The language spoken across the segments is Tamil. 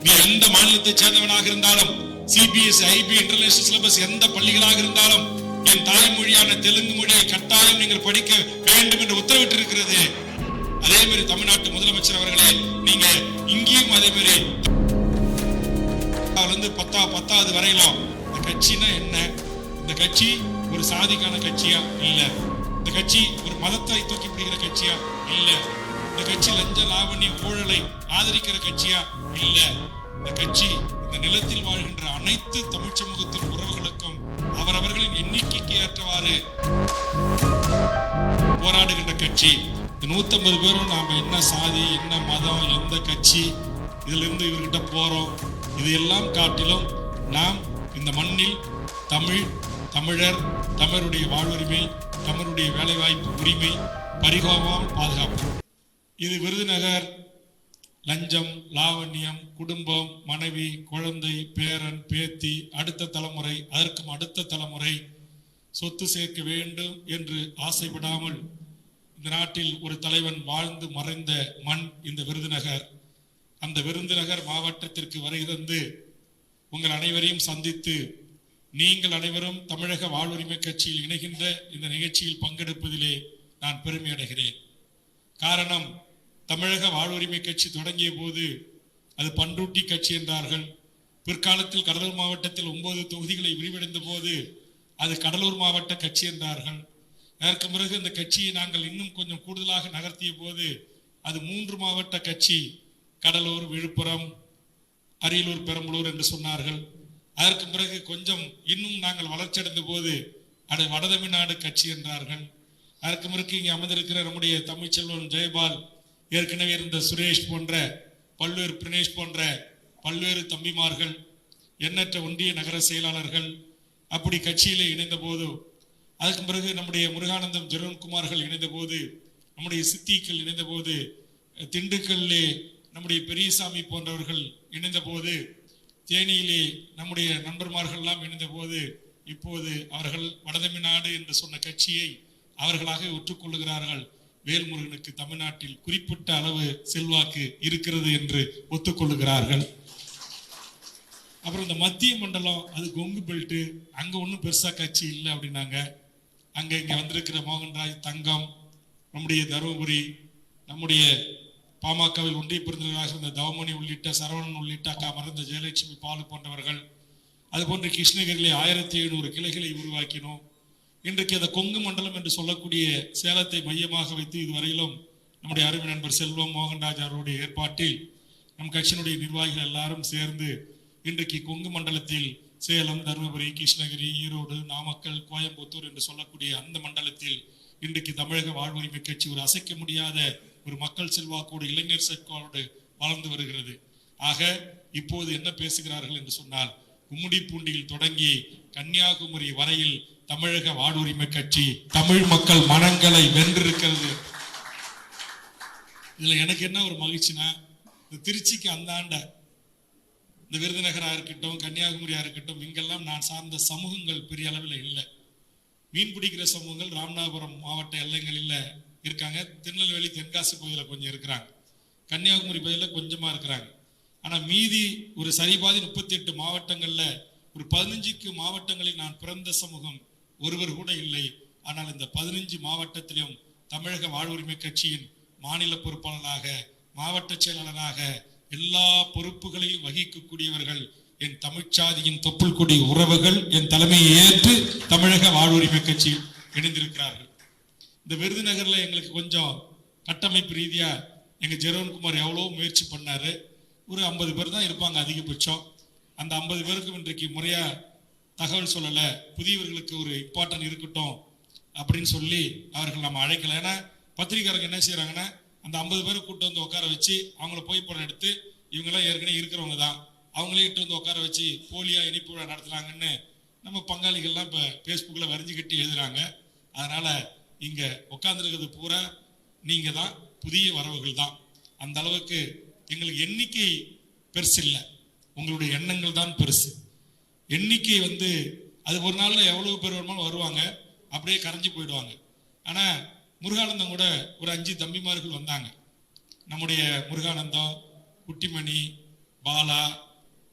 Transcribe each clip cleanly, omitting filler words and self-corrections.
நீ எந்த மாநிலத்தை சேர்ந்தவனாக இருந்தாலும், சிபிஎஸ் ஐபி இன்டர்நேஷனல் சிலபஸ் எந்த பள்ளிகளாக இருந்தாலும் என் தாய்மொழியான தெலுங்கு மொழியை கட்டாயம் நீங்கள் படிக்க வேண்டும் என்று உத்தரவிட்டு இருக்கிறது. அதே மாதிரி தமிழ்நாட்டு முதலமைச்சர் அவர்களே, நீங்க இங்கேயும் அதே மாதிரி 10வது வரையிலும் இந்த கட்சினா என்ன? இந்த கட்சி ஒரு சாதிக்கான கட்சியா இல்ல, இந்த கட்சி ஒரு மதத்தை தூக்கி பிடிக்கிற கட்சியா இல்ல, இந்த கட்சி லஞ்ச லாவண்ய ஊழலை ஆதரிக்கிற கட்சியா இல்ல, இந்த கட்சி இந்த நிலத்தில் வாழ்கின்ற அனைத்து தமிழ் சமூகத்தின் உறவுகளுக்கும் அவரவர்களின் எண்ணிக்கைக்கு ஏற்றவாறு போராடுகின்ற கட்சி. 150 பேரும் நாம என்ன சாதி, என்ன மதம், எந்த கட்சி, இதுல இருந்து இவர்கிட்ட போறோம், இதையெல்லாம் காட்டிலும் நாம் இந்த மண்ணில் தமிழர், தமிழருடைய வாழ்வுரிமை, தமிழருடைய வேலைவாய்ப்பு உரிமை பறிகோவாமல் பாதுகாப்போம். இது விருதுநகர் லஞ்சம், லாவண்யம், குடும்பம், மனைவி, குழந்தை, பேரன், பேத்தி, அடுத்த தலைமுறை, அதற்கும் அடுத்த தலைமுறை சொத்து சேர்க்க வேண்டும் என்று ஆசைப்படாமல் இந்த நாட்டில் ஒரு தலைவன் வாழ்ந்து மறைந்த மண் இந்த விருதுநகர். அந்த விருதுநகர் மாவட்டத்திற்கு வருகை தந்து உங்கள் அனைவரையும் சந்தித்து நீங்கள் அனைவரும் தமிழக வாழ்வுரிமை கட்சியில் இணைகின்ற இந்த நிகழ்ச்சியில் பங்கெடுப்பதிலே நான் பெருமை அடைகிறேன். காரணம், தமிழக வாழ்வுரிமை கட்சி தொடங்கிய போது அது பண்ருட்டி கட்சி என்றார்கள். பிற்காலத்தில் கடலூர் மாவட்டத்தில் 9 தொகுதிகளை விரிவடைந்த போது அது கடலூர் மாவட்ட கட்சி என்றார்கள். அதற்கு பிறகு இந்த கட்சியை நாங்கள் இன்னும் கொஞ்சம் கூடுதலாக நகர்த்திய போது அது 3 மாவட்ட கட்சி, கடலூர், விழுப்புரம், அரியலூர், பெரம்பலூர் என்று சொன்னார்கள். அதற்கு பிறகு கொஞ்சம் இன்னும் நாங்கள் வளர்ச்சியடைந்த போது அது வடதமிழ்நாடு கட்சி என்றார்கள். அதற்கு பிறகு இங்கே அமர்ந்திருக்கிற நம்முடைய தமிழ்ச்செல்வன் ஜெயபால், ஏற்கனவே இருந்த சுரேஷ் போன்ற பல்வேறு பிரணேஷ் போன்ற பல்வேறு தம்பிமார்கள், எண்ணற்ற ஒன்றிய நகர செயலாளர்கள் அப்படி கட்சியிலே இணைந்த போது, அதுக்கு பிறகு நம்முடைய முருகானந்தம் ஜெரோன்குமார்கள் இணைந்த போது, நம்முடைய சித்திகள் இணைந்த போது, திண்டுக்கல்லே நம்முடைய பெரியசாமி போன்றவர்கள் இணைந்த போது, தேனியிலே நம்முடைய நண்பர்மார்கள் எல்லாம் இணைந்த போது, இப்போது அவர்கள் வடதமிழ்நாடு என்று சொன்ன கட்சியை அவர்களாக ஒற்றுக்கொள்ளுகிறார்கள். வேல்முருகனுக்கு தமிழ்நாட்டில் குறிப்பிட்ட அளவு செல்வாக்கு இருக்கிறது என்று ஒத்துக்கொள்ளுகிறார்கள். அப்புறம் இந்த மத்திய மண்டலம், அது கொங்கு பெல்ட்டு, அங்க ஒன்றும் பெருசா கட்சி இல்லை அப்படின்னாங்க. அங்க இங்க வந்திருக்கிற மோகன்ராய், தங்கம், நம்முடைய தருமபுரி, நம்முடைய பாமகவில் ஒன்றிய பெருந்தலைவராக இருந்த தவமணி உள்ளிட்ட சரவணன் உள்ளிட்ட அக்கா மறந்த ஜெயலட்சுமி பாலு போன்றவர்கள், அதுபோன்று கிருஷ்ணகிரியிலே 1700 கிளைகளை உருவாக்கினோம். இன்றைக்கு அந்த கொங்கு மண்டலம் என்று சொல்லக்கூடிய சேலத்தை மையமாக வைத்து இதுவரையிலும் நம்முடைய அருமை நண்பர் செல்வம் மோகன்ராஜ் அவருடைய ஏற்பாட்டில் நம் கட்சியினுடைய நிர்வாகிகள் எல்லாரும் சேர்ந்து இன்றைக்கு கொங்கு மண்டலத்தில் சேலம், தருமபுரி, கிருஷ்ணகிரி, ஈரோடு, நாமக்கல், கோயம்புத்தூர் என்று சொல்லக்கூடிய அந்த மண்டலத்தில் இன்றைக்கு தமிழக வாழ்வுரிமை கட்சி ஒரு அசைக்க முடியாத ஒரு மக்கள் செல்வாக்கோடு, இளைஞர் செல்வாக்கோடு வளர்ந்து வருகிறது. ஆக இப்போது என்ன பேசுகிறார்கள் என்று சொன்னால், கும்மிடிப்பூண்டியில் தொடங்கி கன்னியாகுமரி வரையில் தமிழக வாழ்வுரிமை கட்சி தமிழ் மக்கள் மனங்களை வென்றிருக்கிறது. இதுல எனக்கு என்ன ஒரு மகிழ்ச்சினா, இந்த திருச்சிக்கு அந்தாண்ட இந்த விருதுநகரா இருக்கட்டும், கன்னியாகுமரியா இருக்கட்டும், இங்கெல்லாம் நான் சார்ந்த சமூகங்கள் பெரிய அளவில் இல்லை. மீன் பிடிக்கிற சமூகங்கள் ராமநாதபுரம் மாவட்ட எல்லைகளில் இருக்காங்க, திருநெல்வேலி தென்காசி பகுதியில் கொஞ்சம் இருக்கிறாங்க, கன்னியாகுமரி பகுதியில் கொஞ்சமா இருக்கிறாங்க. ஆனா மீதி ஒரு சரிபாதி 38 மாவட்டங்கள்ல ஒரு 15 மாவட்டங்களில் நான் பிறந்த சமூகம் ஒருவர் கூட இல்லை. ஆனால் இந்த 15 மாவட்டத்திலும் தமிழக வாழ்வுரிமை கட்சியின் மாநில பொறுப்பாளராக, மாவட்ட செயலாளராக எல்லா பொறுப்புகளையும் வகிக்கக்கூடியவர்கள் என் தமிழ்ச்சாதியின் தொப்புள் கொடி உறவுகள் என் தலைமையை ஏற்று தமிழக வாழ்வுரிமை கட்சியில் இணைந்திருக்கிறார்கள். இந்த விருதுநகர்ல எங்களுக்கு கொஞ்சம் கட்டமைப்பு ரீதியா எங்க ஜெரோன்குமார் எவ்வளவு முயற்சி பண்ணாரு. ஒரு 50 பேர் தான் இருப்பாங்க அதிகபட்சம். அந்த 50 பேருக்கும் இன்றைக்கு முறையா தகவல் சொல்லல, புதியவர்களுக்கு ஒரு இம்பார்ட்டன்ட் இருக்கட்டும் அப்படின்னு சொல்லி அவர்கள் நம்ம அழைக்கல. ஏன்னா பத்திரிகையாளர்கள் என்ன செய்யறாங்கன்னா, அந்த 50 பேரை கூட்டு வந்து உட்கார வச்சு அவங்கள புகைப்படம் எடுத்து, இவங்கெல்லாம் ஏற்கனவே இருக்கிறவங்க தான், அவங்களே இட்டு வந்து உட்கார வச்சு போலியா இனிப்பு விழா நடத்துறாங்கன்னு நம்ம பங்காளிகள்லாம் இப்போ ஃபேஸ்புக்கில் வரைஞ்சி கட்டி எழுதுறாங்க. அதனால இங்க உட்காந்துருக்கிறது பூரா நீங்க தான், புதிய வரவுகள் தான். அந்த அளவுக்கு எங்களுக்கு எண்ணிக்கை பெருசு இல்லை, உங்களுடைய எண்ணங்கள் தான் பெருசு. எண்ணிக்கை அது ஒரு நாள்ல எவ்வளவு பேர் வேணுமாலும் வருவாங்க, அப்படியே கரைஞ்சி போயிடுவாங்க. ஆனா முருகானந்தம் கூட ஒரு 5 தம்பிமார்கள் வந்தாங்க. நம்முடைய முருகானந்தம், குட்டிமணி, பாலா,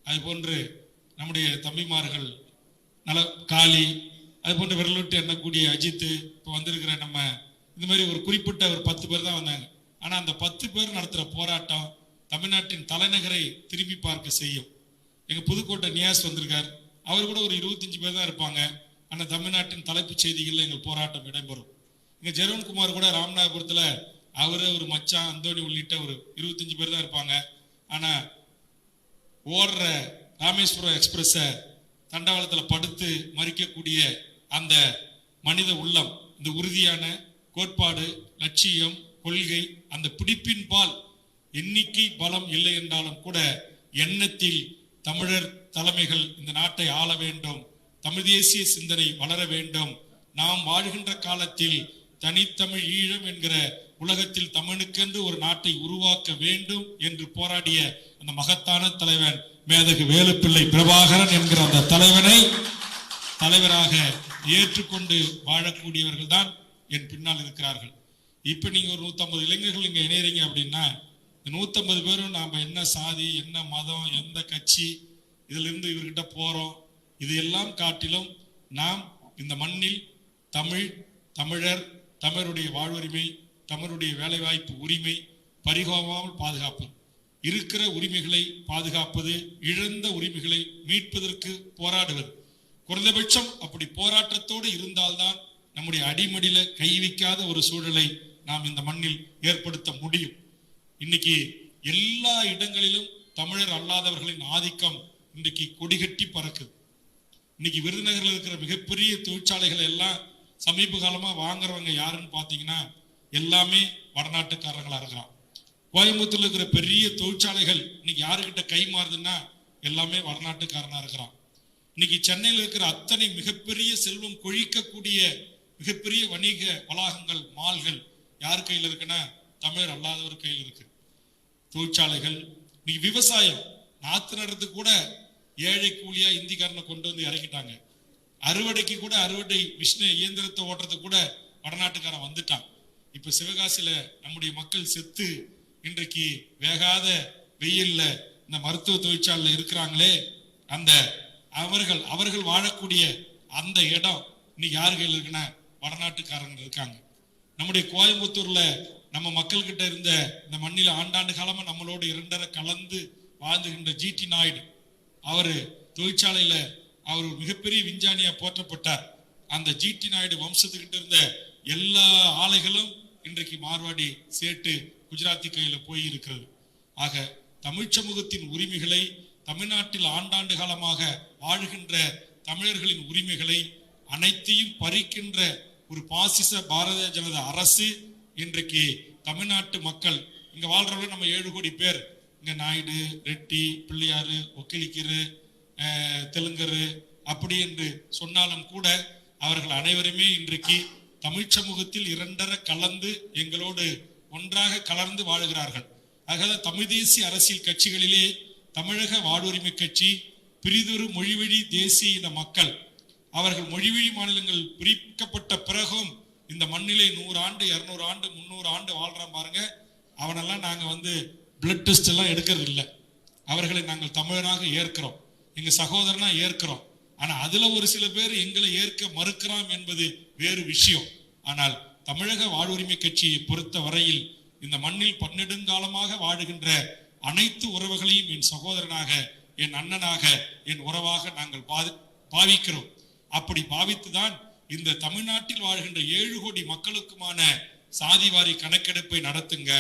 அது போன்று நம்முடைய தம்பிமார்கள் நல காளி, அது போன்ற விரலுட்டு எண்ணக்கூடிய அஜித், இப்போ வந்திருக்கிற நம்ம இந்த மாதிரி ஒரு குறிப்பிட்ட ஒரு 10 பேர் தான் வந்தாங்க. ஆனால் அந்த 10 பேர் நடத்துகிற போராட்டம் தமிழ்நாட்டின் தலைநகரை திரும்பி பார்க்க செய்யும். எங்கள் புதுக்கோட்டை நியாஸ் வந்திருக்கார், அவர் கூட ஒரு 25 பேர் தான் இருப்பாங்க. ஆனால் தமிழ்நாட்டின் தலைப்புச் செய்திகளில் எங்கள் போராட்டம் இடம்பெறும். இங்கே ஜெரோன்குமார் கூட ராமநாதபுரத்தில் அவரு ஒரு மச்சான் அந்தோணி உள்ளிட்ட ஒரு 25 பேர் தான் இருப்பாங்க. ஆனால் ஓடுற ராமேஸ்வரம் எக்ஸ்பிரஸை தண்டவாளத்தில் படுத்து மறிக்கக்கூடிய அந்த மனித உள்ளம், இந்த உறுதியான கோட்பாடு, லட்சியம், கொள்கை, அந்த பிடிப்பின் பால் எண்ணிக்கை பலம் இல்லை என்றாலும் கூட எண்ணத்தில் தமிழர் தலைமைகள் இந்த நாட்டை ஆள வேண்டும், தமிழ் தேசிய சிந்தனை வளர வேண்டும், நாம் வாழ்கின்ற காலத்தில் தனித்தமிழ் ஈழம் என்கிற உலகத்தில் தமிழுக்கென்று ஒரு நாட்டை உருவாக்க வேண்டும் என்று போராடிய அந்த மகத்தான தலைவன் மேதகு வேலுப்பிள்ளை பிரபாகரன் என்கிற அந்த தலைவனை தலைவராக ஏற்றுக்கொண்டு வாழக்கூடியவர்கள் தான் என் பின்னால் இருக்கிறார்கள். இப்ப நீங்க ஒரு 150 இளைஞர்கள் இங்க இணையறீங்க அப்படின்னா, இந்த 150 பேரும் நாம என்ன சாதி, என்ன மதம், எந்த கட்சி, இதுல இருந்து இவர்கிட்ட போறோம், இது எல்லாம் காட்டிலும் நாம் இந்த மண்ணில் தமிழ், தமிழர், தமிழருடைய வாழ்வுரிமை, தமிழருடைய வேலைவாய்ப்பு உரிமை பறிகோமாமல் பாதுகாப்பது, இருக்கிற உரிமைகளை பாதுகாப்பது, இழந்த உரிமைகளை மீட்பதற்கு போராடுவது, குறைந்தபட்சம் அப்படி போராட்டத்தோடு இருந்தால்தான் நம்முடைய அடிமடியில கை வைக்காத ஒரு சூழலை நாம் இந்த மண்ணில் ஏற்படுத்த முடியும். இன்னைக்கு எல்லா இடங்களிலும் தமிழர் அல்லாதவர்களின் ஆதிக்கம் இன்றைக்கு கொடிகட்டி பறக்குது. இன்னைக்கு விருதுநகரில் இருக்கிற மிகப்பெரிய தொழிற்சாலைகள் எல்லாம் சமீப காலமா வாங்குறவங்க யாருன்னு பாத்தீங்கன்னா எல்லாமே வடநாட்டுக்காரங்களா இருக்கிறான். கோயம்புத்தூர்ல இருக்கிற பெரிய தொழிற்சாலைகள் இன்னைக்கு யாருக்கிட்ட கை மாறுதுன்னா எல்லாமே வடநாட்டுக்காரனா இருக்கிறான். இன்னைக்கு சென்னையில் இருக்கிற அத்தனை மிகப்பெரிய செல்வம் கொழிக்கக்கூடிய மிகப்பெரிய வணிக வளாகங்கள், மால்கள் யார் கையில் இருக்குன்னா தமிழர் அல்லாதவர் கையில் இருக்கு. தொழிற்சாலைகள், இன்னைக்கு விவசாயம், நாத்து நடுறதுக்கு கூட ஏழை கூலியா இந்திக்காரனை கொண்டு வந்து இறக்கிட்டாங்க. அறுவடைக்கு கூட அறுவடை மிஷின இயந்திரத்தை ஓட்டுறதுக்கு கூட வடநாட்டுக்காரன் வந்துட்டான். இப்ப சிவகாசியில நம்முடைய மக்கள் செத்து இன்றைக்கு வேகாத வெயில்ல இந்த மருத்துவ தொழிற்சாலையில இருக்கிறாங்களே, அந்த அவர்கள் வாழக்கூடிய அந்த இடம் இன்னைக்கு யாரு கையில் இருக்குன்னா வடநாட்டுக்காரங்க இருக்காங்க. நம்முடைய கோயம்புத்தூர்ல நம்ம மக்கள் கிட்ட இருந்த இந்த மண்ணில ஆண்டாண்டு காலமா நம்மளோடு 2.5 கலந்து வாழ்ந்துகின்ற ஜிடி நாயுடு, அவரு தொழிற்சாலையில அவர் மிகப்பெரிய விஞ்ஞானியா போற்றப்பட்டார். அந்த ஜிடி நாயுடு வம்சத்துக்கிட்ட இருந்த எல்லா ஆலைகளும் இன்றைக்கு மார்வாடி, சேட்டு, குஜராத்தி கையில போய் இருக்கிறது. ஆக தமிழ் சமூகத்தின் உரிமைகளை, தமிழ்நாட்டில் ஆண்டாண்டு காலமாக வாழ்கின்ற தமிழர்களின் உரிமைகளை அனைத்தையும் பறிக்கின்ற ஒரு பாசிச பாரதிய ஜனதா அரசு இன்றைக்கு தமிழ்நாட்டு மக்கள், இங்க வாழ்றவங்க நம்ம 7 கோடி பேர், இங்க நாயுடு, ரெட்டி, பிள்ளையாறு, ஒக்கிலிக்கரு, தெலுங்கரு அப்படி என்று சொன்னாலும் கூட அவர்கள் அனைவருமே இன்றைக்கு தமிழ் சமூகத்தில் 2.5 கலந்து எங்களோடு ஒன்றாக கலர்ந்து வாழுகிறார்கள். ஆக தமிழ் தேசிய அரசியல் கட்சிகளிலே தமிழக வாழ்வுரிமை கட்சி, பிரிதொரு மொழிவழி தேசிய இன மக்கள், அவர்கள் மொழிவழி மாநிலங்கள் பிரிக்கப்பட்ட பிறகும் இந்த மண்ணிலே 100 ஆண்டு, 200 ஆண்டு, 300 ஆண்டு வாழ்றான் பாருங்க. அவனெல்லாம் நாங்க பிளட் டெஸ்ட் எல்லாம் எடுக்கிறது இல்லை. அவர்களை நாங்கள் தமிழனாக ஏற்கிறோம், எங்க சகோதரனா ஏற்கிறோம். ஆனா அதுல ஒரு சில பேர் எங்களை ஏற்க மறுக்கிறான் என்பது வேறு விஷயம். ஆனால் தமிழக வாழ்வுரிமை கட்சியை பொறுத்த வரையில் இந்த மண்ணில் பன்னெடுங்காலமாக வாழுகின்ற அனைத்து உறவுகளையும் என் சகோதரனாக, என் அண்ணனாக, என் உறவாக நாங்கள் பாவிக்கிறோம். அப்படி பாவித்துதான் இந்த தமிழ்நாட்டில் வாழ்கின்ற 7 கோடி மக்களுக்குமான சாதிவாரி கணக்கெடுப்பை நடத்துங்க.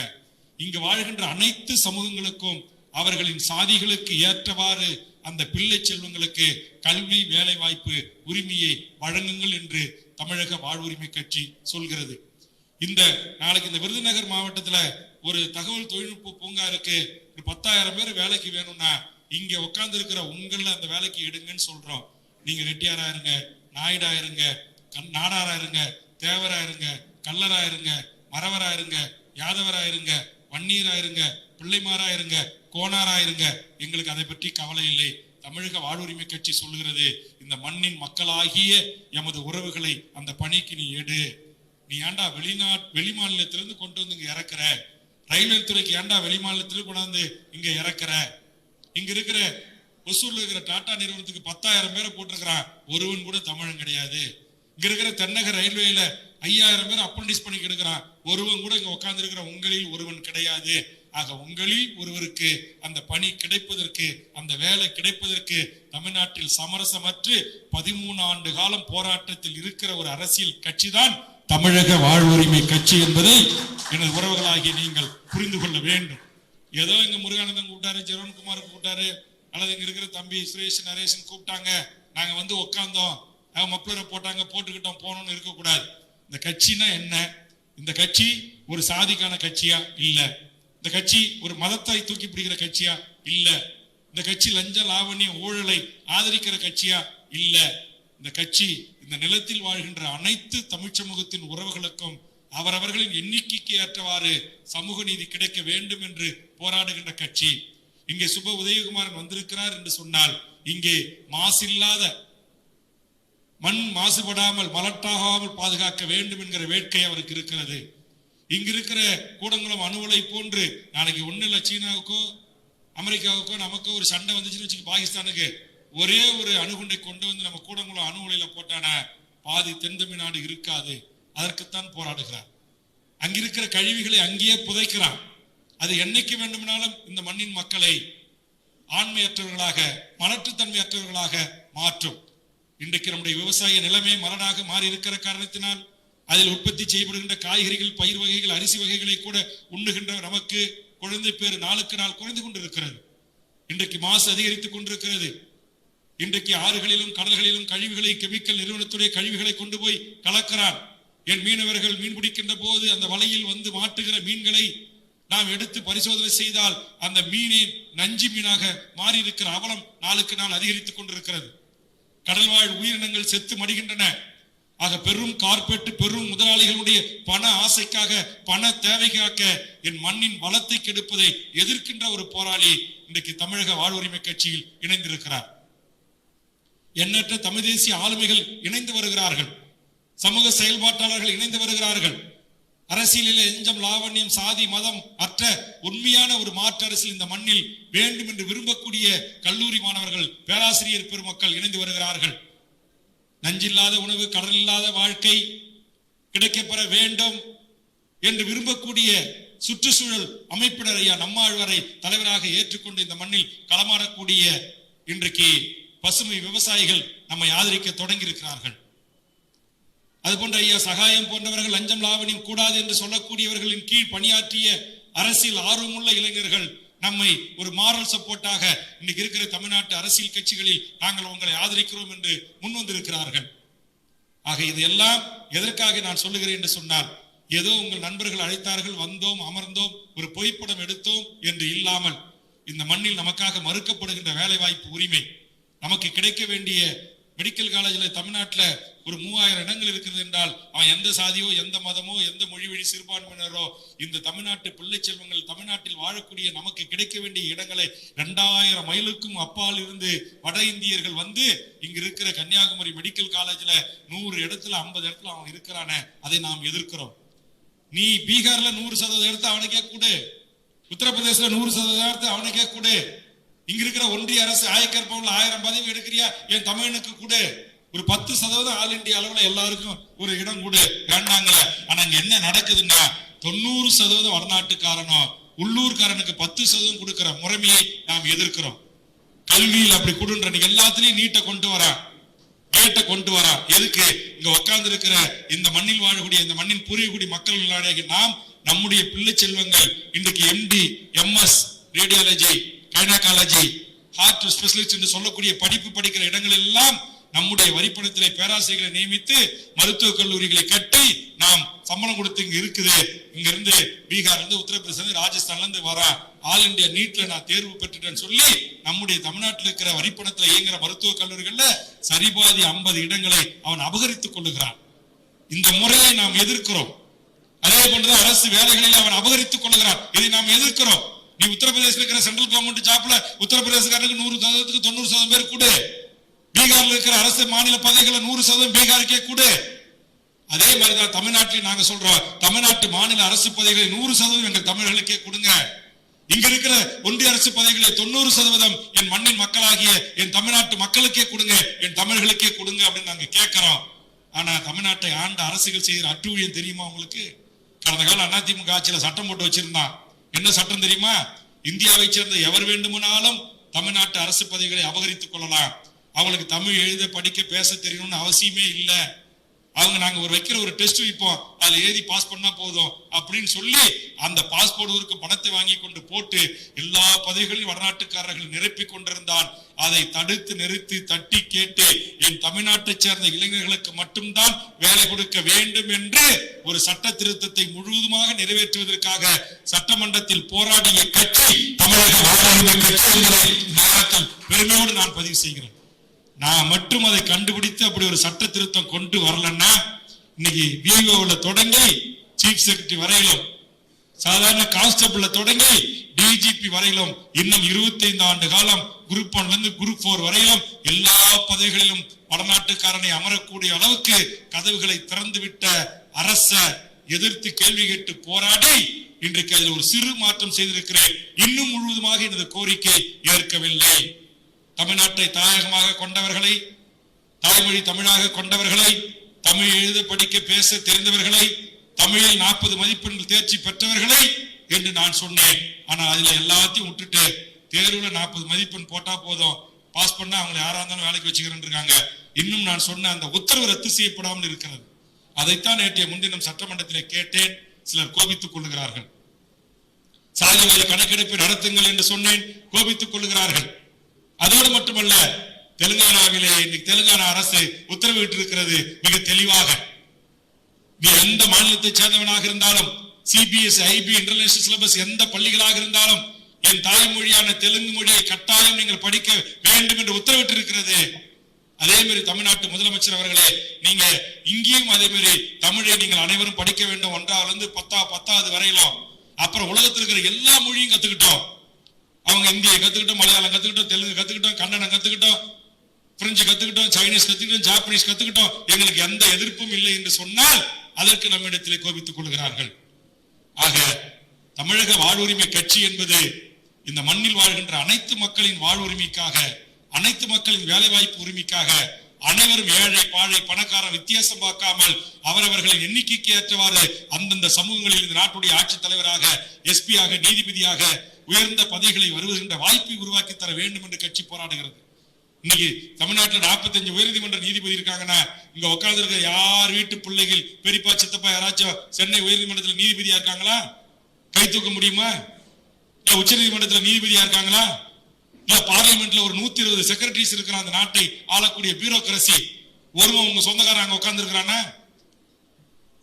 இங்கு வாழ்கின்ற அனைத்து சமூகங்களுக்கும் அவர்களின் சாதிகளுக்கு ஏற்றவாறு அந்த பிள்ளை செல்வங்களுக்கு கல்வி, வேலை வாய்ப்பு உரிமையை வழங்குங்கள் என்று தமிழக வாழ்வுரிமை கட்சி சொல்கிறது. இந்த நாளைக்கு இந்த விருதுநகர் மாவட்டத்துல ஒரு தகவல் தொழில்நுட்ப பூங்கா இருக்கு, ஒரு 10,000 பேர் வேலைக்கு வேணும்னா இங்க உட்கார்ந்து இருக்கிற உங்கள அந்த வேலைக்கு எடுங்கன்னு சொல்றோம். நீங்க ரெட்டியாரா இருங்க, நாயுடா இருங்க, நாடாரா இருங்க, தேவரா இருங்க, கல்லரா இருங்க, மறவரா இருங்க, யாதவரா இருங்க, வன்னீரா இருங்க, பிள்ளைமாரா இருங்க, கோணாரா இருங்க, எங்களுக்கு அதை பற்றி கவலை இல்லை. தமிழக வாழ்வுரிமை கட்சி சொல்லுகிறது, இந்த மண்ணின் மக்களாகிய எமது உறவுகளை அந்த பணிக்கு நீ எடு. நீ ஏண்டா வெளி மாநிலத்திலிருந்து கொண்டு வந்து இங்க இறக்குற? ரயில்வே துறைக்கு ஏண்டா வெளி மாநிலத்திலிருந்து கொண்டாந்து இங்க இறக்குற? இங்க இருக்கிற ஒசூர்ல இருக்கிற டாடா நிறுவனத்துக்கு 10,000 பேரை போட்டிருக்கிறான், ஒருவன் கூட தமிழன் கிடையாது. இங்க இருக்கிற தென்னக ரயில்வேல 5,000 பேர் அப்ரண்டிஸ் பண்ணி கெடுக்கிறான், ஒருவன் கூட இங்க உட்கார்ந்து இருக்கிற உங்களில் ஒருவன் கிடையாது. ஆக உங்களில் ஒருவருக்கு அந்த பணி கிடைப்பதற்கு, அந்த வேலை கிடைப்பதற்கு தமிழ்நாட்டில் சமரசமற்று 13 ஆண்டு காலம் போராட்டத்தில் இருக்கிற ஒரு அரசியல் கட்சி தான் தமிழக வாழ்வுரிமை கட்சி என்பதை எனது உறவுகளாகிய நீங்கள் புரிந்து கொள்ள வேண்டும். ஏதோ இங்க முருகானந்தன் கூப்பிட்டாரு, ஜெரோன்குமார் கூப்பிட்டாரு, அல்லது இங்க இருக்கிற தம்பி சுரேஷ் நரேஷன் கூப்பிட்டாங்க, நாங்க வந்து உட்கார்ந்தோம், மப்ளரை போட்டாங்க, போட்டுக்கிட்டோம், போனோம்னு இருக்கக்கூடாது. இந்த கட்சினா என்ன? இந்த கட்சி ஒரு சாதிக்கான கட்சியா இல்ல. இந்த கட்சி ஒரு மதத்தை தூக்கி பிடிக்கிற கட்சியா இல்ல. இந்த கட்சி லஞ்ச லாவண்ய ஊழலை ஆதரிக்கிற கட்சியா இல்ல. இந்த கட்சி இந்த நிலத்தில் வாழ்கின்ற அனைத்து தமிழ் சமூகத்தின் உறவுகளுக்கும் அவரவர்களின் எண்ணிக்கைக்கு ஏற்றவாறு சமூக நீதி கிடைக்க வேண்டும் என்று போராடுகின்ற கட்சி. இங்கே சுப உதயகுமாரன் வந்திருக்கிறார் என்று சொன்னால் இங்கே மாசில்லாத, மண் மாசுபடாமல் மலட்டாகாமல் பாதுகாக்க வேண்டும் என்கிற வேட்கை அவருக்கு இருக்கிறது. இங்க இருக்கிற கூடங்குளம் அணு உலை போன்று நாளைக்கு ஒண்ணு இல்ல, சீனாவுக்கோ அமெரிக்காவுக்கோ நமக்கோ ஒரு சண்டை வந்துச்சுன்னு வச்சுக்க, பாகிஸ்தானுக்கு ஒரே ஒரு அணுகுண்டை கொண்டு வந்து நம்ம கூடங்குளம் அணு உலையில போட்டான பாதி தென் தமிழ்நாடு இருக்காது. அதற்குத்தான் போராடுகிறார். அங்கிருக்கிற கழிவுகளை அங்கேயே புதைக்கிறான். அது என்னைக்கு வேண்டுமானாலும் இந்த மண்ணின் மக்களை ஆண்மையற்றவர்களாக, மலட்டுத்தன்மையற்றவர்களாக மாற்றும். இன்றைக்கு நம்முடைய விவசாய நிலைமை மலடாக மாறி இருக்கிற காரணத்தினால் அதில் உற்பத்தி செய்யப்படுகின்ற காய்கறிகள், பயிர் வகைகள், அரிசி வகைகளை கூட உண்ணுகின்ற நமக்கு குழந்தை பேர் நாளுக்கு நாள் குறைந்து கொண்டிருக்கிறது. இன்றைக்கு மாசு அதிகரித்துக் கொண்டிருக்கிறது. இன்றைக்கு ஆறுகளிலும் கடல்களிலும் கழிவுகளை, கெமிக்கல் நிறுவனத்துடைய கழிவுகளை கொண்டு போய் கலக்கிறான். என் மீனவர்கள் மீன் பிடிக்கின்ற போது அந்த வலையில் வந்து மாட்டுகிற மீன்களை நாம் எடுத்து பரிசோதனை செய்தால் அந்த மீனே நஞ்சு மீனாக மாறி இருக்கிற அவலம் நாளுக்கு நாள் அதிகரித்துக் கொண்டிருக்கிறது. கடல்வாழ் உயிரினங்கள் செத்து மடிகின்றன. ஆக பெரும் கார்பெட், பெரும் முதலாளிகளுடைய பண ஆசைக்காக, பண தேவைக்காக என் மண்ணின் வளத்தை கெடுப்பதை எதிர்க்கின்ற ஒரு போராளி இன்றைக்கு தமிழக வாழ்வுரிமை கட்சியில் இணைந்திருக்கிறார். எண்ணற்ற தமிழ் தேசிய ஆளுமைகள் இணைந்து வருகிறார்கள். சமூக செயல்பாட்டாளர்கள் இணைந்து வருகிறார்கள். அரசியலில் எஞ்சம், லாவண்யம், சாதி, மதம் அற்ற உண்மையான ஒரு மாற்று அரசியல் இந்த மண்ணில் வேண்டும் என்று விரும்பக்கூடிய கல்லூரி மாணவர்கள், பேராசிரியர் பெருமக்கள் இணைந்து வருகிறார்கள். நஞ்சில்லாத உணவு, கடல் இல்லாத வாழ்க்கை கிடைக்கப்பெற வேண்டும் என்று விரும்பக்கூடிய சுற்றுச்சூழல் அமைப்பினர் ஐயா நம்மாழ்வாரை தலைவராக ஏற்றுக்கொண்டு இந்த மண்ணில் களமாடக்கூடிய இன்றைக்கு பசுமை விவசாயிகள் நம்மை ஆதரிக்க தொடங்கி இருக்கிறார்கள். அதுபோன்ற ஐயா சகாயம் போன்றவர்கள், லஞ்சம் லாவணியம் கூடாது என்று சொல்லக்கூடியவர்களின் கீழ் பணியாற்றிய அரசியல் ஆர்வமுள்ள இளைஞர்கள் நம்மை ஒரு மாரல் சப்போர்ட்டாக இன்னைக்கு இருக்கிற தமிழ்நாட்டு அரசியல் கட்சிகளில் நாங்கள் உங்களை ஆதரிக்கிறோம் என்று முன் வந்திருக்கிறார்கள். ஆக இது எல்லாம் எதற்காக நான் சொல்லுகிறேன் என்று சொன்னால், ஏதோ உங்கள் நண்பர்கள் அழைத்தார்கள், வந்தோம், அமர்ந்தோம், ஒரு புகைப்படம் எடுத்தோம் என்று இல்லாமல் இந்த மண்ணில் நமக்காக மறுக்கப்படுகின்ற வேலை வாய்ப்பு உரிமை, நமக்கு கிடைக்க வேண்டிய மெடிக்கல் காலேஜில் தமிழ்நாட்டில் ஒரு 3000 இடங்கள் இருக்கிறது என்றால் அவன் எந்த சாதியோ, எந்த மதமோ, எந்த மொழி வழி சிறுபான்மையினரோ, இந்த தமிழ்நாட்டு பிள்ளை செல்வங்கள் தமிழ்நாட்டில் வாழக்கூடிய நமக்கு கிடைக்க வேண்டிய இடங்களை 2000 மைலுக்கும் அப்பால் இருந்து வட இந்தியர்கள் வந்து இங்க இருக்கிற கன்னியாகுமரி மெடிக்கல் காலேஜ்ல 100 இடத்துல 50 இடத்துல அவன் இருக்கிறானே, அதை நாம் எதிர்க்கிறோம். நீ பீகார்ல 100% இடத்தை அவனுக்கே கொடு, உத்தரப்பிரதேசல 100% இடத்தை அவனுக்கே கொடு, இங்க இருக்கிற ஒன்றிய அரசு ஆயக்கர் பவுன்ல 1000 பதவி எடுக்கிறியா, என் தமிழனுக்கு கொடு, ஒரு 10% ஆல் இந்தியா அளவுல எல்லாருக்கும் ஒரு இடம் கொடு, வேண்டாங்க. ஆனா இங்க என்ன நடக்குதுன்னா 90% வடநாட்டுக்காரனோ உள்ளூர்காரனுக்கு 10% கொடுக்கிற முறைமையை நாம் எதிர்க்கிறோம். கல்வியில் அப்படி கொடுன்ற எல்லாத்திலையும் நீட்டை கொண்டு வரா, கேட்டை கொண்டு வரா. எதுக்கு? இங்க உட்கார்ந்து இருக்கிற இந்த மண்ணில் வாழக்கூடிய இந்த மண்ணின் பூர்வீகுடி மக்கள் நாம் நம்முடைய பிள்ளை செல்வங்கள் இன்றைக்கு MD, MS, radiology, gynaecology, heart specialist என்று சொல்லக்கூடிய படிப்பு படிக்கிற இடங்கள் எல்லாம் நம்முடைய வரிப்பணத்திலே பேராசிரியர்களை நியமித்து மருத்துவக் கல்லூரிகளை கட்டி நாம் சம்பளம் கொடுத்து இங்க இருக்குது. இங்க இருந்து பீகார்ல இருந்து, உத்தரப்பிரதேச, ராஜஸ்தான்ல இருந்து வர ஆல் இந்தியா நீட்ல நான் தேர்வு பெற்றுட்டேன்னு சொல்லி நம்முடைய தமிழ்நாட்டில் இருக்கிற வரிப்பணத்துல இயங்குற மருத்துவக் கல்லூரிகள்ல சரிபாதி 50 இடங்களை அவன் அபகரித்துக் கொள்ளுகிறான். இந்த முறையை நாம் எதிர்க்கிறோம். அதே போன்றுதான் அரசு வேலைகளில் அவன் அபகரித்துக் கொள்ளுகிறான். இதை நாம் எதிர்க்கிறோம். நீ உத்தரப்பிரதேச இருக்கிற சென்ட்ரல் கவர்மெண்ட் ஜாப்ல உத்தரப்பிரதேசக்காரனுக்கு 100%க்கு 90% பேர் கொடு, பீகார்ல இருக்கிற அரசு மாநில பதவிகளை 100% பீகாருக்கே கொடு. அதே மாதிரிதான் தமிழ்நாட்டில் நாங்க சொல்றோம், தமிழ்நாட்டு மாநில அரசு பதவிகளை 100% எங்கள் தமிழர்களுக்கே கொடுங்க. இங்க இருக்கிற ஒன்றிய அரசு பதவிகளை 90% என் மண்ணின் மக்களாகிய என் தமிழ்நாட்டு மக்களுக்கே கொடுங்க, என் தமிழர்களுக்கே கொடுங்க அப்படின்னு நாங்க கேட்கிறோம். ஆனா தமிழ்நாட்டை ஆண்ட அரசுகள் செய்கிற அட்டூழியம் தெரியுமா உங்களுக்கு? கடந்த கால அதிமுக ஆட்சியில சட்டம் போட்டு வச்சிருந்தான். என்ன சட்டம் தெரியுமா? இந்தியாவை சேர்ந்த எவர் வேண்டுமானாலும் தமிழ்நாட்டு அரசு பதவிகளை அபகரித்துக் கொள்ளலாம். அவங்களுக்கு தமிழ் எழுத படிக்க பேச தெரியணும்னு அவசியமே இல்லை. அவங்க நாங்க வைக்கிற ஒரு டெஸ்ட் வைப்போம், அதுல எழுதி பாஸ் பண்ணா போதும் அப்படின்னு சொல்லி அந்த பாஸ் போடுவதற்கு பணத்தை வாங்கி கொண்டு போட்டு எல்லா பதவிகளையும் வடநாட்டுக்காரர்கள் நிரப்பி கொண்டிருந்தான். அதை தடுத்து நிறுத்தி தட்டி கேட்டு என் தமிழ்நாட்டை சேர்ந்த இளைஞர்களுக்கு மட்டும்தான் வேலை கொடுக்க வேண்டும் என்று ஒரு சட்ட திருத்தத்தை முழுவதுமாக நிறைவேற்றுவதற்காக சட்டமன்றத்தில் போராடிய கட்சி தமிழக நேரத்தில் பெருமையோடு நான் பதிவு செய்கிறேன். நான் மட்டும் அதை கண்டுபிடித்து அப்படி ஒரு சட்ட திருத்தம் கொண்டு வரலன்னா இன்னைக்கு விஓல தொடங்கி சீஃப் செக்ரட்டரி வரையிலும், சாதாரண கான்ஸ்டபிள்ல தொடங்கி டிஜிபி வரையிலும், இன்னும் 25 ஆண்டு காலம் குரூப் 1ல இருந்து குரூப் 4 வரையிலும் எல்லா பதவிகளிலும் வடநாட்டுக்காரனை அமரக்கூடிய அளவுக்கு கதவுகளை திறந்து விட்ட அரச எதிர்த்து கேள்வி கேட்டு போராடி இன்றைக்கு அதில் ஒரு சிறு மாற்றம் செய்திருக்கிறேன். இன்னும் முழுவதுமாக எனது கோரிக்கை ஏற்கவில்லை. தமிழ்நாட்டை தாயகமாக கொண்டவர்களை, தாய்மொழி தமிழாக கொண்டவர்களை, தமிழ் எழுத படிக்க பேச தெரிந்தவர்களை, தமிழில் 40 மதிப்பெண்கள் தேர்ச்சி பெற்றவர்களை என்று நான் சொன்னேன். ஆனா அதுல எல்லாத்தையும் விட்டுட்டு தேர்வுல 40 மதிப்பெண் போட்டா போதும், பாஸ் பண்ணா அவங்களை யாரா இருந்தாலும் வேலைக்கு வச்சுக்கிறேன் இருக்காங்க. இன்னும் நான் சொன்ன அந்த உத்தரவு ரத்து செய்யப்படாமல் இருக்கிறது. அதைத்தான் நேற்றைய முன்தினம் சட்டமன்றத்தில் கேட்டேன். சிலர் கோபித்துக் கொள்ளுகிறார்கள். சாதிவாரி கணக்கெடுப்பை நடத்துங்கள் என்று சொன்னேன், கோபித்துக் கொள்ளுகிறார்கள். அதோடு மட்டுமல்ல, தெலுங்கானாவிலே இன்னைக்கு தெலுங்கானா அரசு உத்தரவிட்டிருக்கிறது மிக தெளிவாக. நீ எந்த மாநிலத்தை சேர்ந்தவனாக இருந்தாலும், சிபிஎஸ் ஐபி இன்டர்நேஷனல் சிலபஸ் எந்த பள்ளிகளாக இருந்தாலும் என் தாய்மொழியான தெலுங்கு மொழியை கட்டாயம் நீங்கள் படிக்க வேண்டும் என்று உத்தரவிட்டிருக்கிறது. அதே மாதிரி தமிழ்நாட்டு முதலமைச்சர் அவர்களே, நீங்க இங்கேயும் அதே மாதிரி தமிழை நீங்கள் அனைவரும் படிக்க வேண்டும். 1ஆவதுல இருந்து 10வது வரையிலும். அப்புறம் உலகத்தில் இருக்கிற எல்லா மொழியும் கத்துக்கிட்டோம். அவங்க இந்தியை கத்துக்கிட்டோம், மலையாளம் கத்துக்கிட்டோம், தெலுங்கு கத்துக்கிட்டோம், கன்னடம் கத்துக்கிட்டோம், பிரெஞ்சு கத்துக்கிட்டோம், சைனீஸ் கத்துக்கிட்டோம், ஜாப்பனீஸ் கத்துக்கிட்டோம். எங்களுக்கு எந்த எதிர்ப்பும் இல்லை என்று சொன்னால் அதற்கு நம்மிடத்திலே கோபித்துக் கொள்கிறார்கள். ஆக தமிழக வாழ்வுரிமை கட்சி என்பது இந்த மண்ணில் வாழ்கின்ற அனைத்து மக்களின் வாழ்வுரிமைக்காக, அனைத்து மக்களின் வேலை வாய்ப்பு உரிமைக்காக, அனைவரும் ஏழை பாழை பணக்காரன் வித்தியாசம் பார்க்காமல் அவரவர்களின் எண்ணிக்கைக்கு ஏற்றவாறு அந்தந்த சமூகங்களில் இந்த நாட்டுடைய ஆட்சித் தலைவராக, எஸ்பியாக, நீதிபதியாக உயர்ந்த பதவிகளை வருகின்ற வாய்ப்பை உருவாக்கி தர வேண்டும் என்று கட்சி போராடுகிறது. இன்னைக்கு தமிழ்நாட்டில் 45 உயர்நீதிமன்ற நீதிபதி இருக்காங்கன்னா, இங்க உட்கார்ந்து இருக்கிற யார் வீட்டு பிள்ளைகள் பெரியப்பா சித்தப்பா யாராச்சும் சென்னை உயர்நீதிமன்றத்தில் நீதிபதியா இருக்காங்களா? கை தூக்க முடியுமா? இல்ல உச்ச நீதிமன்றத்தில் நீதிபதியா இருக்காங்களா? இல்ல பார்லிமெண்ட்ல ஒரு 120 செக்ரட்டரிஸ் இருக்கிற அந்த நாட்டை ஆளக்கூடிய பியூரோக்ரசி ஒருவன் உங்க சொந்தக்காரன் அங்க உட்கார்ந்து இருக்கிறானா?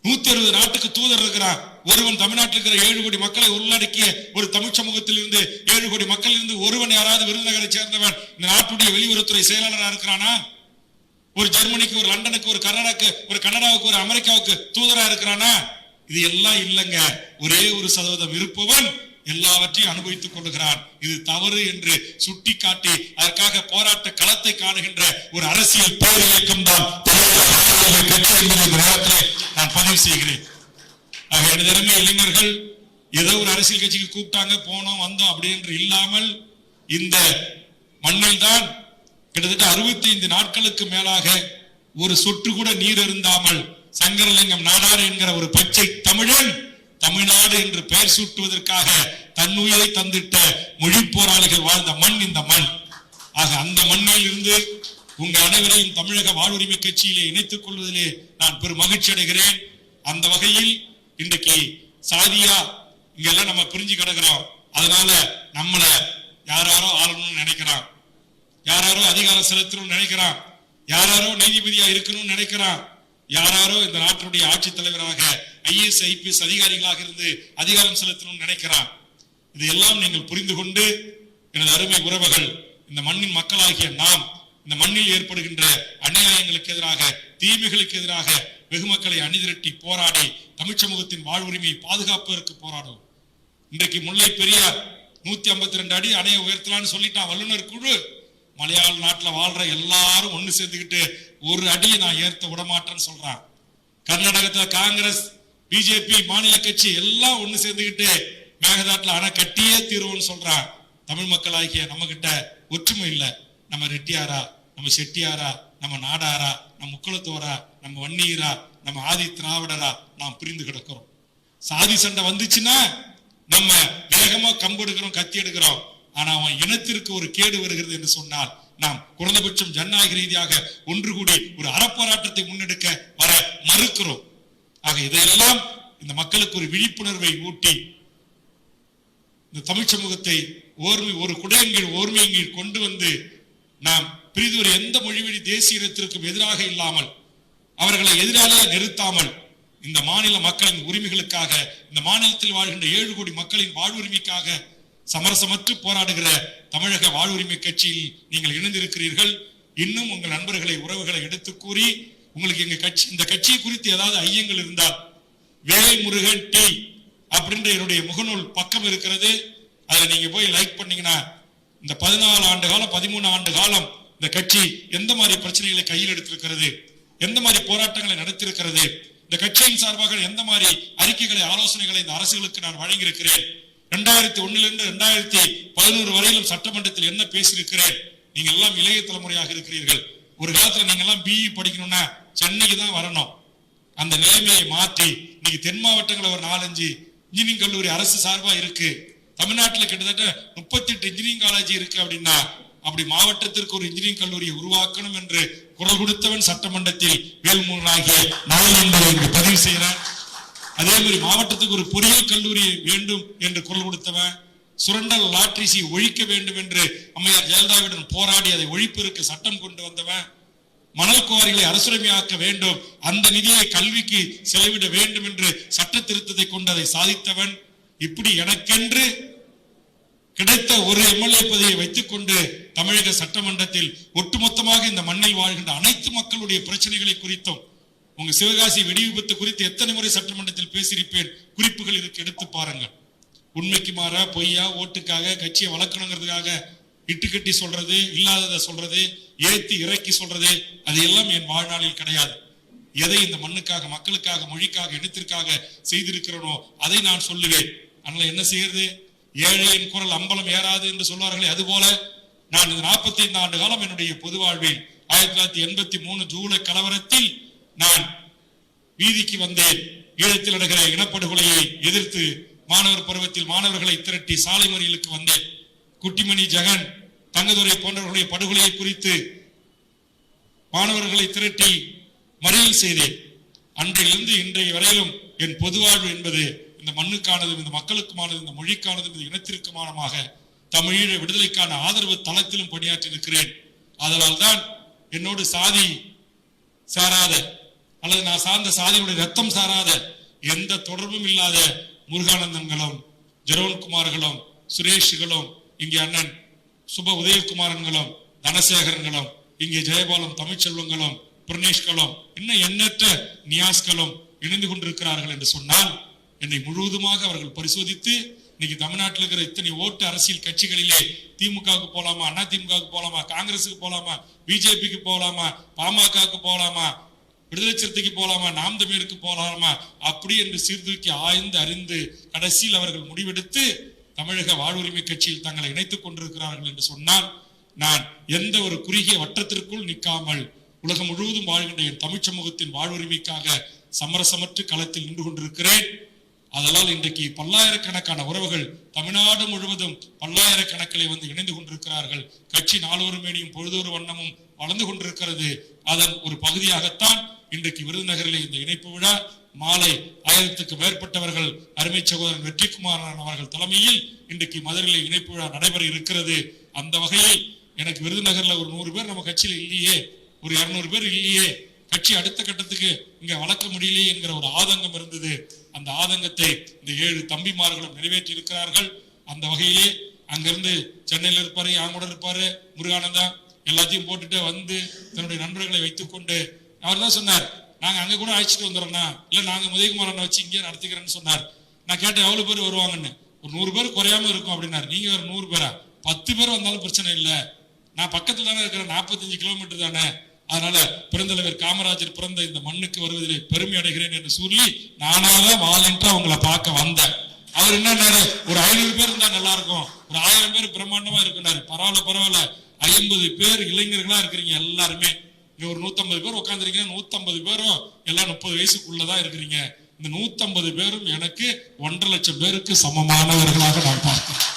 160 நாட்டுக்கு தூதர் இருக்கிறான். ஒருவன் தமிழ்நாட்டில் இருக்கிற 7 கோடி மக்களை உள்ளடக்கிய ஒரு தமிழ் சமூகத்தில் இருந்து 7 கோடி மக்கள் இருந்து ஒருவன் யாராவது விருதுநகரை சேர்ந்தவன் இந்த நாட்டுடைய வெளியுறவுத்துறை செயலாளராக இருக்கிறானா? ஒரு ஜெர்மனிக்கு, ஒரு லண்டனுக்கு, ஒரு கனடாவுக்கு, ஒரு அமெரிக்காவுக்கு தூதரா இருக்கிறானா? இது எல்லாம் இல்லைங்க. ஒரே ஒரு சதவீதம் இருப்பவன் எல்லாவற்றையும் அனுபவித்துக் கொள்ளுகிறான். இது தவறு என்று சுட்டி காட்டி அதற்காக போராட்ட களத்தை காணுகின்ற ஒரு அரசியல் போர் இயக்கம் தான் நான் பதிவு செய்கிறேன். எனது இளைஞர்கள் ஏதோ ஒரு அரசியல் கட்சிக்கு கூப்பிட்டாங்க, போனோம் வந்தோம் அப்படி என்று இல்லாமல் இந்த மண்ணில் தான் கிட்டத்தட்ட 65 நாட்களுக்கு மேலாக ஒரு சொட்டு கூட நீர் அருந்தாமல் சங்கரலிங்கம் நாடார் என்கிற ஒரு பச்சை தமிழன் தமிழ்நாடு என்று பெயர் சூட்டுவதற்காக தன்னுயிரை தந்திட்ட மொழி போராளிகள் வாழ்ந்த மண் இந்த மண். ஆக அந்த மண்ணில் இருந்து உங்க அனைவரையும் தமிழக வாழ்வுரிமை கட்சியிலே இணைத்துக் கொள்வதிலே நான் பெரும் மகிழ்ச்சி அடைகிறேன். அந்த வகையில் இன்றைக்கு சாதியா இங்கெல்லாம் நம்ம பிரிஞ்சு கிடக்கிறோம். அதனால நம்மள யாராரோ ஆளணும்னு நினைக்கிறான், யாராரோ அதிகாரம் செலுத்தணும்னு நினைக்கிறான், யாராரோ நீதிபதியா இருக்கணும்னு நினைக்கிறான், யாராரோ இந்த நாட்டுடைய ஆட்சித் தலைவராக IAS IPS அதிகாரிகளாக இருந்து அதிகாரம் செலுத்தணும்னு நினைக்கிறான். இதையெல்லாம் நீங்கள் புரிந்து கொண்டு எனது அருமை உறவுகள், இந்த மண்ணின் மக்களாகிய நாம் இந்த மண்ணில் ஏற்படுகின்ற அநியாயங்களுக்கு எதிராக, தீமைகளுக்கு எதிராக வெகு மக்களை அணிதிரட்டி போராடி தமிழ் சமூகத்தின் வாழ்வுரிமையை பாதுகாப்பதற்கு போராடும். இன்றைக்கு முல்லை பெரியார் 152 அடி அணைய உயர்த்தலான்னு சொல்லிட்டான் வல்லுநர் குழு. மலையாள நாட்டில் வாழ்ற எல்லாரும் ஒண்ணு சேர்ந்துக்கிட்டு ஒரு அடியை நான் ஏற்ற விடமாட்டேன்னு சொல்றான். கர்நாடகத்துல காங்கிரஸ், பிஜேபி, மாநில கட்சி எல்லாம் ஒண்ணு சேர்ந்துக்கிட்டு மேகதாட்டுல அணை கட்டியே தீர்வுன்னு சொல்றான். தமிழ் மக்களாகிய நம்ம கிட்ட ஒற்றுமை இல்லை. நம்ம ரெட்டியாரா, நம்ம செட்டியாரா, நம்ம நாடாரா, நம்ம முக்குளத்தோரா, நம்ம வன்னியரா, நம்ம ஆதி திராவிடரா நாம் பிரிந்து கிடக்கிறோம். சாதி சண்டை வந்துச்சுன்னா நம்ம வேகமா கம்பு எடுக்கிறோம், கத்தி எடுக்கிறோம். ஆனா அவன் இனத்திற்கு ஒரு கேடு வருகிறது என்று சொன்னால் நாம் குறைந்தபட்சம் ஜனநாயக ரீதியாக ஒன்று கூடி ஒரு அறப்போராட்டத்தை முன்னெடுக்க வர மறுக்கிறோம். ஆக இதையெல்லாம் இந்த மக்களுக்கு ஒரு விழிப்புணர்வை ஊட்டி இந்த தமிழ் சமூகத்தை ஒரு குடையின் கீழ் ஓர்மையின் கீழ் கொண்டு வந்து நாம் பிரிதுவரை எந்த மொழிவழி தேசிய இனத்திற்கும் எதிராக இல்லாமல் அவர்களை எதிராக நிறுத்தாமல் இந்த மாநில மக்களின் உரிமைகளுக்காக, இந்த மாநிலத்தில் வாழ்கின்ற 7 கோடி மக்களின் வாழ்வுரிமைக்காக சமரசமற்று போராடுகிற தமிழக வாழ்வுரிமை கட்சியில் நீங்கள் இணைந்திருக்கிறீர்கள். இன்னும் உங்கள் நண்பர்களை, உறவுகளை எடுத்து கூறி உங்களுக்கு எங்க கட்சி, இந்த கட்சியை குறித்து ஏதாவது ஐயங்கள் இருந்தால் வேல்முருகன் டி அப்படின்ற என்னுடைய முகநூல் பக்கம் இருக்கிறது. அதுல நீங்க போய் லைக் பண்ணீங்கன்னா இந்த 14 ஆண்டு காலம் 13 ஆண்டு காலம் இந்த கட்சி எந்த மாதிரி பிரச்சனைகளை கையில் எடுத்திருக்கிறது, எந்த மாதிரி போராட்டங்களை நடத்திருக்கிறது, இந்த கட்சியின் சார்பாக எந்த மாதிரி அறிக்கைகளை, ஆலோசனைகளை இந்த அரசுகளுக்கு நான் வழங்கியிருக்கிறேன், 2001 2011 வரையிலும் சட்டமன்றத்தில் என்ன பேசியிருக்கிறேன். நீங்க எல்லாம் இளைய தலைமுறையாக இருக்கிறீர்கள். ஒரு காலத்துல நீங்க எல்லாம் பிஇ படிக்கணும்னா சென்னைக்கு தான் வரணும். அந்த நிலைமையை மாற்றி இன்னைக்கு தென் மாவட்டங்களில் ஒரு 4-5 இன்ஜினியரிங் கல்லூரி அரசு சார்பா இருக்கு. தமிழ்நாட்டில் கிட்டத்தட்ட 38 இன்ஜினியரிங் காலேஜ் இருக்கு. அப்படின்னா அப்படி மாவட்டத்திற்கு ஒரு இன்ஜினியரிங் கல்லூரியை உருவாக்கணும் என்று குரல் கொடுத்தவன் சட்டமன்றத்தில் வேல்முருகனாகிய நான் என்பதை பதிவு செய்கிறேன். அதே மாதிரி மாவட்டத்துக்கு ஒரு பொறியியல் கல்லூரி வேண்டும் என்று குரல் கொடுத்தவன், சுரண்டல் லாட்ரிசி ஒழிக்க வேண்டும் என்று அம்மையார் ஜெயலலிதாவுடன் போராடி அதை ஒழிப்பிற்கு சட்டம் கொண்டு வந்தவன், மணல் குவாரிகளை அரசுரிமையாக்க வேண்டும், அந்த நிதியை கல்விக்கு செலவிட வேண்டும் என்று சட்ட திருத்தத்தை கொண்டு அதை சாதித்தவன். இப்படி எனக்கென்று கிடைத்த ஒரு எம்எல்ஏ பதவியை வைத்துக் கொண்டு தமிழக சட்டமன்றத்தில் ஒட்டுமொத்தமாக இந்த மண்ணில் வாழ்கின்ற அனைத்து மக்களுடைய பிரச்சனைகளை குறித்தும், உங்க சிவகாசி வெடி விபத்து குறித்து எத்தனை முறை சட்டமன்றத்தில் பேசியிருப்பேன், குறிப்புகள் இருக்கு, எடுத்து பாருங்கள். உண்மைக்கு மாறா பொய்யா ஓட்டுக்காக கட்சியை வளர்க்கணுங்கிறதுக்காக இட்டுக்கட்டி சொல்றது, இல்லாததை சொல்றது, ஏத்தி இறக்கி சொல்றது, அது எல்லாம் என் வாழ்நாளில் கிடையாது. எதை இந்த மண்ணுக்காக, மக்களுக்காக, மொழிக்காக, இனத்திற்காக செய்திருக்கிறனோ அதை நான் சொல்லுவேன். அதனால என்ன செய்யறது, ஏழையின் குரல் அம்பலம் ஏறாது என்று சொல்வார்களே, அதுபோல நான் இந்த 45 ஆண்டு காலம் என்னுடைய பொது வாழ்வில் 1983 ஜூலை கலவரத்தில் நான் வீதிக்கு வந்தேன். ஈழத்தில் நடக்கிற இனப்படுகொலையை எதிர்த்து மாணவர் பருவத்தில் மாணவர்களை திரட்டி சாலை மறியலுக்கு வந்தேன். குட்டிமணி, ஜெகன், தங்கதுரை போன்றவர்களுடைய படுகொலையை குறித்து மாணவர்களை திரட்டி மறியல் செய்தேன். அன்றிலிருந்து இன்றைய வரையிலும் என் பொது வாழ்வு என்பது இந்த மண்ணுக்கானதும், இந்த மக்களுக்குமானது, இந்த மொழிக்கானதும், இந்த இனத்திற்குமானமாக தமிழீழ விடுதலைக்கான ஆதரவு தளத்திலும் பணியாற்றி இருக்கிறேன். அதனால் தான் என்னோடு சாதி சாராத அல்லது நான் சார்ந்த சாதியுடைய ரத்தம் சாராத எந்த தொடர்பும் இல்லாத முருகானந்தன்களும், ஜெரோன்குமார்களும், சுரேஷுகளும், இங்கே அண்ணன் சுப உதயகுமாரன்களும், தனசேகரன்களும், இங்கே ஜெயபாலம் தமிழ்ச்செல்வங்களும், பிரணேஷ்களும், இன்னும் எண்ணற்ற நியாஸ்களும் இணைந்து கொண்டிருக்கிறார்கள் என்று சொன்னால் என்னை முழுவதுமாக அவர்கள் பரிசோதித்து இன்னைக்கு தமிழ்நாட்டில் இருக்கிற இத்தனை ஓட்டு அரசியல் கட்சிகளிலே திமுகவுக்கு போலாமா, அண்ணா திமுகவுக்கு போலாமா, காங்கிரஸுக்கு போலாமா, பிஜேபிக்கு போலாமா, பாமகவுக்கு போலாமா, விடுதலை சிறுத்தைக்கு போலாமா, நாம் தமிழருக்கு போலாமா, அப்படி என்று சீர்தூக்கி ஆய்ந்து அறிந்து கடைசியில் அவர்கள் முடிவெடுத்து தமிழக வாழ்வுரிமை கட்சியில் தங்களை இணைத்துக் கொண்டிருக்கிறார்கள் என்று சொன்னால் நான் எந்த ஒரு குறுகிய வட்டத்திற்குள் நிற்காமல் உலகம் முழுவதும் வாழ்கின்ற என் தமிழ் சமூகத்தின் வாழ்வுரிமைக்காக சமரசமற்று களத்தில் நின்று கொண்டிருக்கிறேன். அதனால் இன்றைக்கு பல்லாயிரக்கணக்கான உறவுகள் தமிழ்நாடு முழுவதும் பல்லாயிரக்கணக்கிலே வந்து இணைந்து கொண்டிருக்கிறார்கள். கட்சி நாளொரு மேனியும் பொழுதொரு வண்ணமும் வளர்ந்து கொண்டிருக்கிறது. அதன் ஒரு பகுதியாகத்தான் இன்றைக்கு விருதுநகரில் இந்த இணைப்பு விழா மாலை 1000க்கு மேற்பட்டவர்கள் அருமை சகோதரன் வெற்றிக்குமாரன் அவர்கள் தலைமையில் இன்றைக்கு மதுரையில் இணைப்பு விழா நடைபெற இருக்கிறது. அந்த வகையில் எனக்கு விருதுநகர்ல ஒரு 100 பேர் நம்ம கட்சியில இல்லையே, ஒரு 200 பேர் இல்லையே, கட்சி அடுத்த கட்டத்துக்கு இங்க வளர்க்க முடியலையே என்கிற ஒரு ஆதங்கம் இருந்தது. அந்த ஆதங்கத்தை இந்த 7 தம்பிமார்களும் நிறைவேற்றி இருக்கிறார்கள். அந்த வகையிலே அங்கிருந்து சென்னையில் இருப்பாரு, கூட இருப்பாரு முருகானந்தா, எல்லாத்தையும் போட்டுட்டு வந்து தன்னுடைய நண்பர்களை வைத்துக் கொண்டு அவர் தான் சொன்னார், நாங்க அங்க கூட அழைச்சிட்டு வந்துடுறோம்னா, இல்ல நாங்க உதயகுமாரனை வச்சு இங்கே நடத்திக்கிறேன்னு சொன்னார். நான் கேட்டேன் எவ்வளவு பேர் வருவாங்கன்னு, ஒரு 100 பேர் குறையாம இருக்கும் அப்படின்னாரு. நீங்க ஒரு 100 பேரா, 10 பேர் வந்தாலும் பிரச்சனை இல்லை, நான் பக்கத்துல தானே இருக்கிறேன், 45 கிலோமீட்டர் தானே, அதனால பெருந்தலைவர் காமராஜர் பிறந்த இந்த மண்ணுக்கு வருவதில் பெருமை அடைகிறேன் என்று சொல்லி நானாதான் வாலண்டா உங்களை பார்க்க வந்தேன். அவர் என்ன ஒரு 500 பேர் இருந்தா நல்லா இருக்கும், ஒரு 1000 பேர் பிரம்மாண்டமா இருக்குனாரு. பரவாயில்ல 50 பேர் இளைஞர்களா இருக்கிறீங்க எல்லாருமே. இங்க ஒரு 150 பேர் உட்காந்துருக்கீங்க. 150 பேரும் எல்லாம் 30 வயசுக்குள்ளதான் இருக்கிறீங்க. இந்த 150 பேரும் எனக்கு 1.5 லட்சம் பேருக்கு சமமானவர்களாக நான் பார்க்கிறேன்.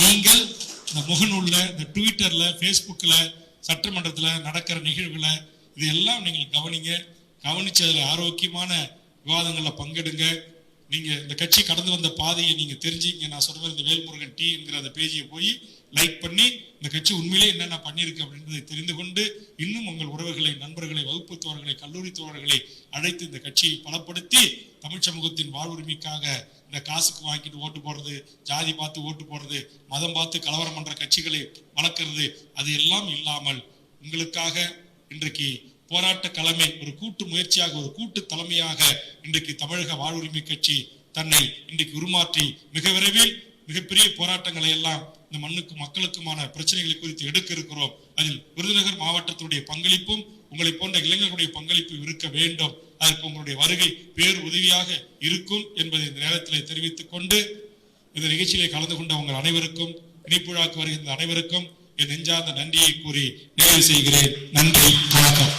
நீங்கள் இந்த முகநூல்ல, இந்த ட்விட்டர்ல, பேஸ்புக்ல, சட்டமன்றத்துல நடக்கிற நிகழ்வுகளை இதையெல்லாம் நீங்கள் கவனிச்சு அதுல ஆரோக்கியமான விவாதங்கள்ல பங்கெடுங்க. நீங்க இந்த கட்சி கடந்து வந்த பாதையை நீங்க தெரிஞ்சுங்க. நான் சொல்ற இந்த வேல்முருகன் டி என்கிற அந்த பேஜையை போய் லைக் பண்ணி இந்த கட்சி உண்மையிலே என்னென்ன பண்ணிருக்கு அப்படின்றதை தெரிந்து கொண்டு இன்னும் உங்கள் உறவுகளை, நண்பர்களை, வகுப்பு தோழர்களை, கல்லூரி தோழர்களை அழைத்து இந்த கட்சியை பலப்படுத்தி தமிழ் சமூகத்தின் வாழ்வுரிமைக்காக இந்த காசுக்கு வாங்கிட்டு ஓட்டு போடுறது, ஜாதி பார்த்து ஓட்டு போடுறது, மதம் பார்த்து கலவரம் பண்ற கட்சிகளை வளர்க்கிறது, அது எல்லாம் இல்லாமல் உங்களுக்காக இன்றைக்கு போராட்ட களமே ஒரு கூட்டு முயற்சியாக, ஒரு கூட்டு தலைமையாக இன்றைக்கு தமிழக வாழ்வுரிமை கட்சி தன்னை இன்றைக்கு உருமாற்றி மிக விரைவில் மிகப்பெரிய போராட்டங்களை எல்லாம் இந்த மண்ணுக்கும் மக்களுக்குமான பிரச்சனைகளை குறித்து எடுக்க இருக்கிறோம். அதில் விருதுநகர் மாவட்டத்தினுடைய பங்களிப்பும் உங்களை போன்ற இளைஞர்களுடைய பங்களிப்பு இருக்க வேண்டும். அதற்கு உங்களுடைய வருகை பேர் உதவியாக இருக்கும் என்பதை இந்த நேரத்தில் தெரிவித்துக் கொண்டு இந்த நிகழ்ச்சியிலே கலந்து கொண்ட உங்கள் அனைவருக்கும், இணைப்புழாக்கு வருகின்ற அனைவருக்கும் என் நெஞ்சார்ந்த நன்றியை கூறி நிறைவு செய்கிறேன். நன்றி, வணக்கம்.